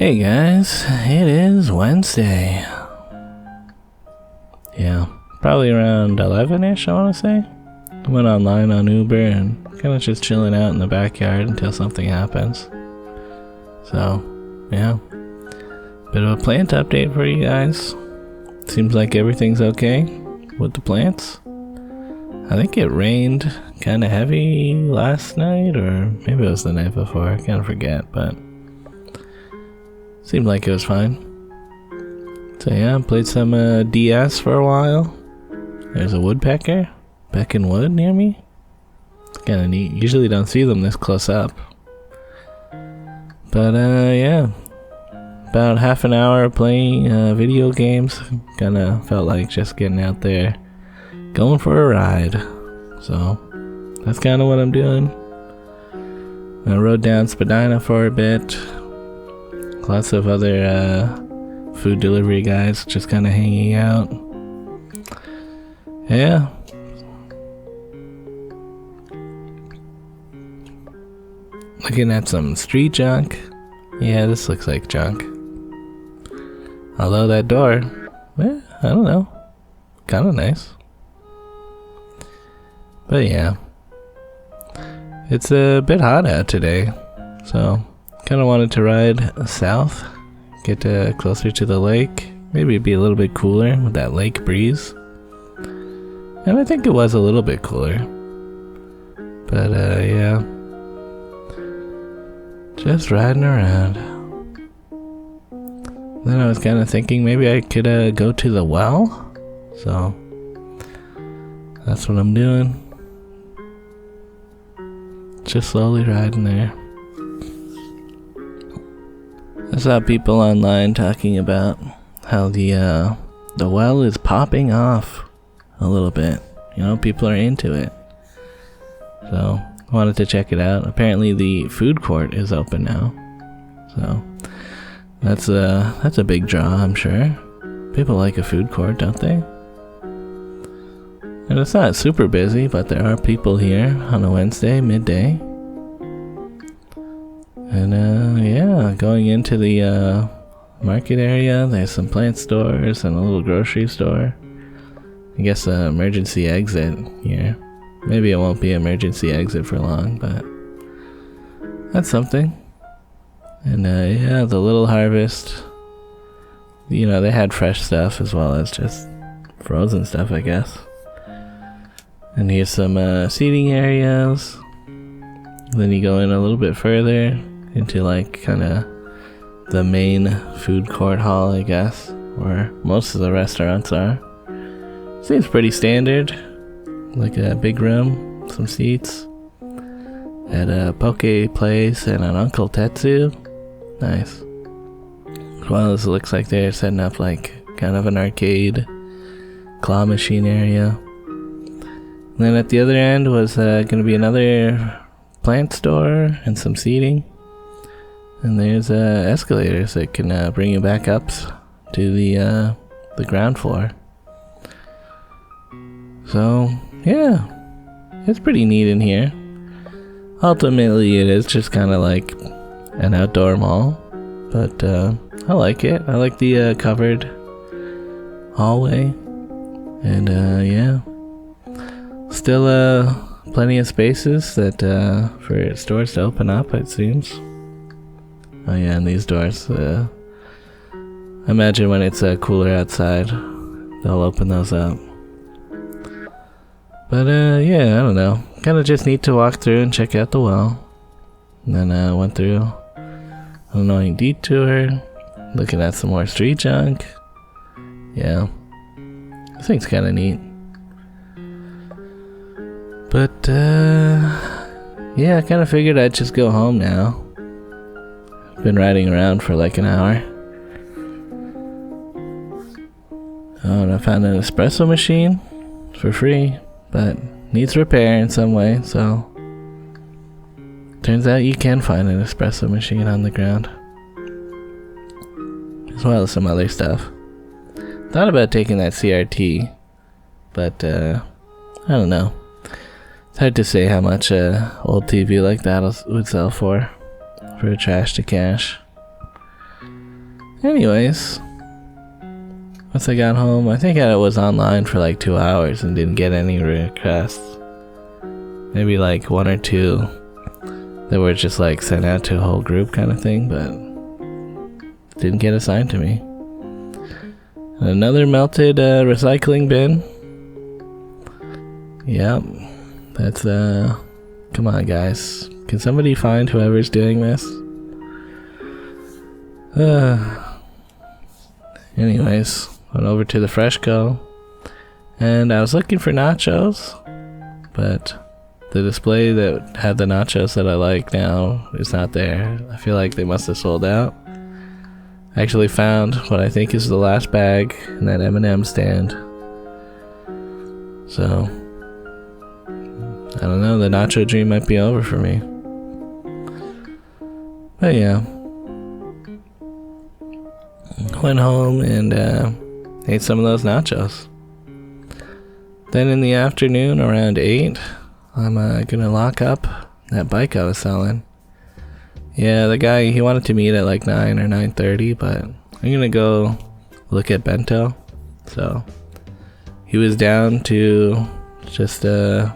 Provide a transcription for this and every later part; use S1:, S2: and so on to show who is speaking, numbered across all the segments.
S1: Hey guys, it is Wednesday. Yeah, probably around 11ish, I want to say. I went online on Uber and kind of just chilling out in the backyard until something happens. So, yeah. Bit of a plant update for you guys. Seems like everything's okay with the plants. I think it rained kind of heavy last night, or maybe it was the night before, I kind of forget, but seemed like it was fine. So yeah, played some DS for a while. There's a woodpecker pecking wood near me. It's kind of neat. Usually don't see them this close up. But yeah, about half an hour playing video games. Kind of felt like just getting out there, going for a ride. So that's kind of what I'm doing. I rode down Spadina for a bit. Lots of other food delivery guys just kind of hanging out. Yeah. Looking at some street junk. Yeah, this looks like junk. Although that door, I don't know. Kind of nice. But yeah. It's a bit hot out today. So kind of wanted to ride south, get closer to the lake. Maybe it'd be a little bit cooler with that lake breeze. And I think it was a little bit cooler. But yeah. Just riding around. Then I was kind of thinking maybe I could go to the well. So that's what I'm doing. Just slowly riding there. I saw people online talking about how the well is popping off a little bit. You know, people are into it. So I wanted to check it out. Apparently the food court is open now. So that's a big draw, I'm sure. People like a food court, don't they? And it's not super busy, but there are people here on a Wednesday, midday. And yeah, going into the market area, there's some plant stores and a little grocery store. I guess an emergency exit here. Maybe it won't be emergency exit for long, but that's something. And yeah, the little harvest. You know, they had fresh stuff as well as just frozen stuff, I guess. And here's some seating areas. Then you go in a little bit further into like kind of the main food court hall, I guess, where most of the restaurants are. Seems pretty standard, like a big room, some seats, at a poke place and an Uncle Tetsu. Nice. As well as it looks like they're setting up like kind of an arcade claw machine area. And then at the other end was going to be another plant store and some seating. And there's escalators that can bring you back up to the ground floor. So yeah, it's pretty neat in here. Ultimately, it is just kind of like an outdoor mall, but I like it. I like the covered hallway, and yeah, still plenty of spaces that for stores to open up, it seems. Oh yeah, and these doors, I imagine when it's cooler outside, they'll open those up. But yeah, I don't know. Kind of just need to walk through and check out the well. And then went through an annoying detour, looking at some more street junk. Yeah, this thing's kind of neat. But yeah, I kind of figured I'd just go home now. Been riding around for like an hour. Oh, and I found an espresso machine for free, but needs repair in some way, so turns out you can find an espresso machine on the ground. As well as some other stuff. Thought about taking that CRT, but I don't know. It's hard to say how much old TV like that would sell for a trash to cash. Anyways, once I got home, I think I was online for like 2 hours and didn't get any requests. Maybe like 1 or 2 that were just like sent out to a whole group kind of thing, but didn't get assigned to me. Another melted recycling bin. Yep, that's come on guys, can somebody find whoever's doing this? Anyways, went over to the Freshco and I was looking for nachos, but the display that had the nachos that I like now is not there. I feel like they must have sold out. I actually found what I think is the last bag in that M&M stand. So, I don't know, the nacho dream might be over for me. But yeah. Went home and ate some of those nachos. Then in the afternoon, around 8, I'm gonna lock up that bike I was selling. Yeah, the guy, he wanted to meet at like 9 or 9:30, but I'm gonna go look at Bento. So he was down to just you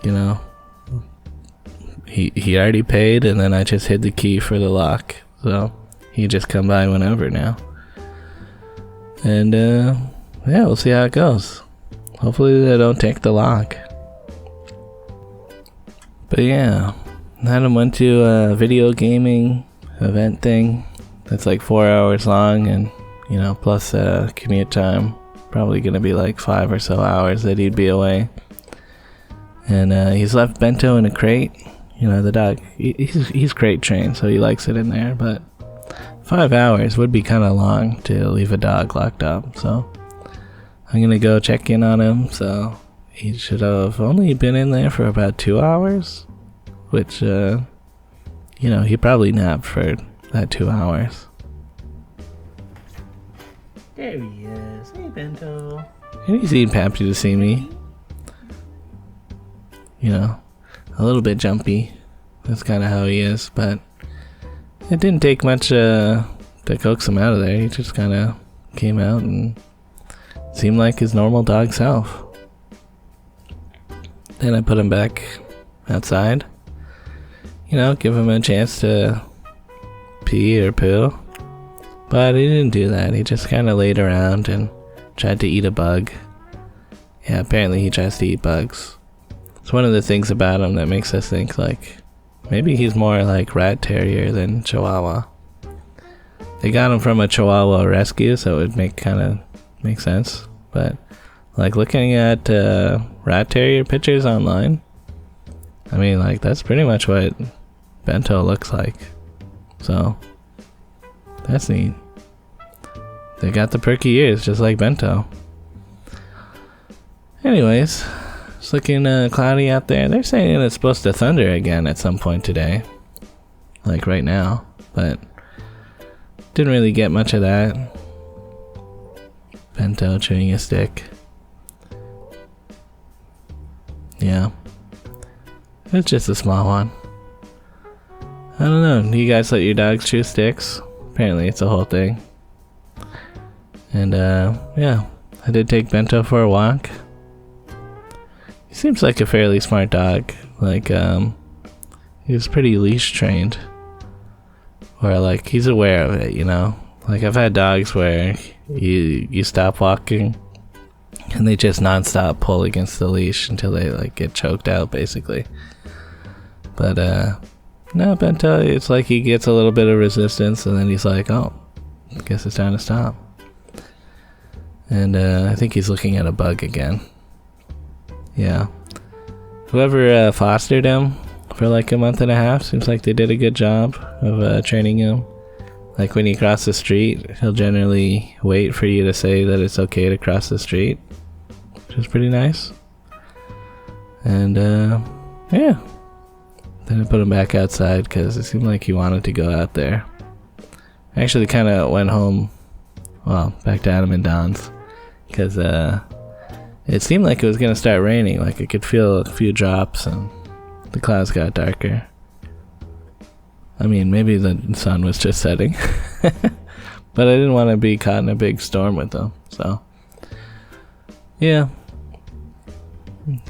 S1: know, he already paid, and then I just hid the key for the lock, so he just come by whenever now. And yeah, we'll see how it goes. Hopefully they don't take the lock. But yeah, Adam went to a video gaming event thing that's like 4 hours long, and you know, plus commute time, probably gonna be like 5 or so hours that he'd be away. And he's left Bento in a crate. You know, the dog, he's crate trained, so he likes it in there, but 5 hours would be kind of long to leave a dog locked up, so I'm gonna go check in on him. So he should have only been in there for about 2 hours, which, you know, he probably napped for that 2 hours. There he is. Hey, Bento. And he seemed happy to see me. You know, a little bit jumpy. That's kind of how he is, but it didn't take much to coax him out of there. He just kind of came out and seemed like his normal dog self. Then I put him back outside. You know, give him a chance to pee or poo. But he didn't do that. He just kind of laid around and tried to eat a bug. Yeah, apparently he tries to eat bugs. It's one of the things about him that makes us think, like, maybe he's more like rat terrier than Chihuahua. They got him from a Chihuahua rescue, so it would kind of make sense. But like looking at rat terrier pictures online, I mean, like, that's pretty much what Bento looks like. So that's neat. They got the perky ears just like Bento. Anyways, it's looking cloudy out there. They're saying it's supposed to thunder again at some point today, like right now, but didn't really get much of that. Bento chewing a stick. Yeah, it's just a small one. I don't know, do you guys let your dogs chew sticks? Apparently it's a whole thing. And yeah, I did take Bento for a walk. He seems like a fairly smart dog. Like, he was pretty leash trained. Where, like, he's aware of it, you know? Like, I've had dogs where you stop walking and they just non-stop pull against the leash until they, like, get choked out, basically. But, no, Bento, it's like he gets a little bit of resistance and then he's like, oh, I guess it's time to stop. And, I think he's looking at a bug again. Yeah. Whoever fostered him for like a month and a half, seems like they did a good job of training him. Like when you cross the street, he'll generally wait for you to say that it's okay to cross the street, which is pretty nice. And yeah. Then I put him back outside because it seemed like he wanted to go out there. I actually kind of went home, well, back to Adam and Don's, because it seemed like it was going to start raining. Like I could feel a few drops and the clouds got darker. I mean, maybe the sun was just setting. But I didn't want to be caught in a big storm with them, so yeah.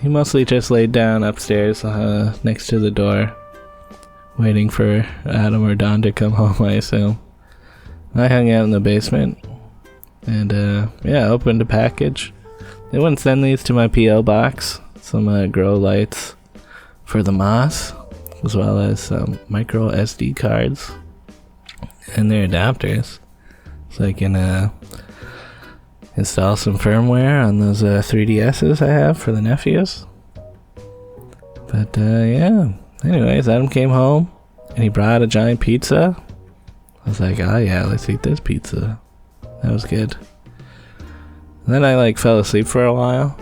S1: He mostly just laid down upstairs next to the door, waiting for Adam or Don to come home, I assume. I hung out in the basement, and yeah, opened a package. They wouldn't send these to my P.O. box. Some grow lights for the moss, as well as some micro SD cards and their adapters, so I can install some firmware on those 3DSs I have for the nephews. But yeah, anyways, Adam came home and he brought a giant pizza. I was like, oh yeah, let's eat this pizza. That was good. And then I like fell asleep for a while,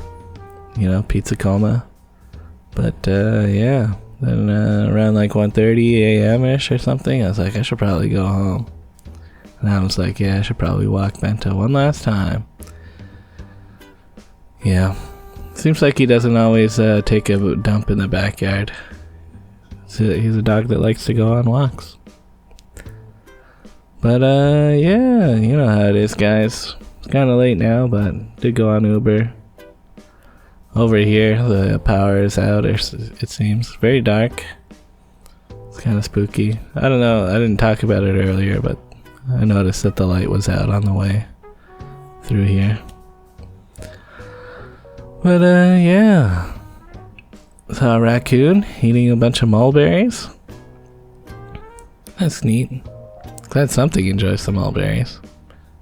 S1: you know, pizza coma. But yeah, then around like 1:30 a.m. ish or something, I was like, I should probably go home. And I was like, yeah, I should probably walk Bento one last time. Yeah, seems like he doesn't always take a dump in the backyard. So he's a dog that likes to go on walks. But yeah, you know how it is, guys. It's kind of late now, but did go on Uber. Over here, the power is out, it seems. Very dark. It's kind of spooky. I don't know, I didn't talk about it earlier, but I noticed that the light was out on the way through here. But yeah. Saw a raccoon eating a bunch of mulberries. That's neat. Glad something enjoys some mulberries.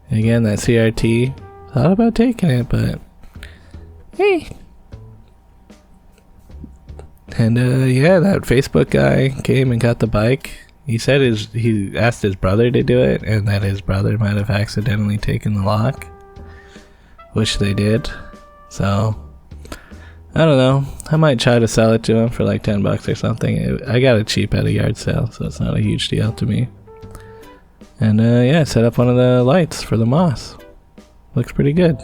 S1: Again, that CRT. Thought about taking it, but hey. And yeah, that Facebook guy came and got the bike. He said he asked his brother to do it, and that his brother might have accidentally taken the lock. Wish they did. So I don't know. I might try to sell it to him for like $10 or something. I got it cheap at a yard sale, so it's not a huge deal to me. And yeah, set up one of the lights for the moss. Looks pretty good.